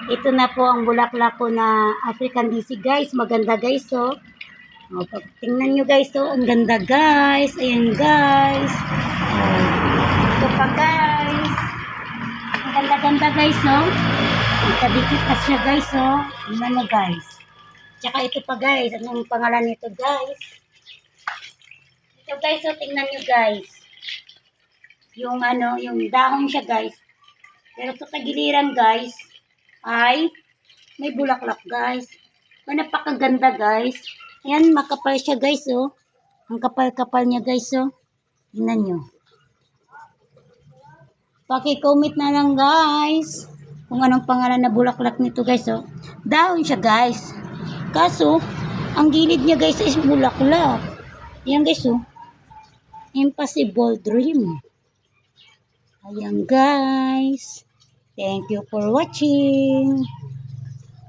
Ito na po ang bulaklak ko na African DC guys. Maganda guys oh. O, tingnan nyo guys oh. Ang ganda guys. Ayan guys. Ito pa guys. Ang ganda-ganda guys oh. Ikadikit pa siya guys oh. Tingnan nyo guys. Tsaka ito pa guys. Anong pangalan nito guys? Ito guys oh. Tingnan nyo guys. Yung yung dahon siya guys. Pero sa tagiliran guys ay may bulaklak guys. Napakaganda guys. Ayan, makapal siya guys oh. Ang kapal-kapal niya guys oh. Tingnan nyo. Paki-comment na lang guys kung anong pangalan na bulaklak nito guys oh. Dahon siya guys. Kaso, ang gilid niya guys is bulaklak. Ayan guys oh. Impossible dream. Ayan guys. Thank you for watching.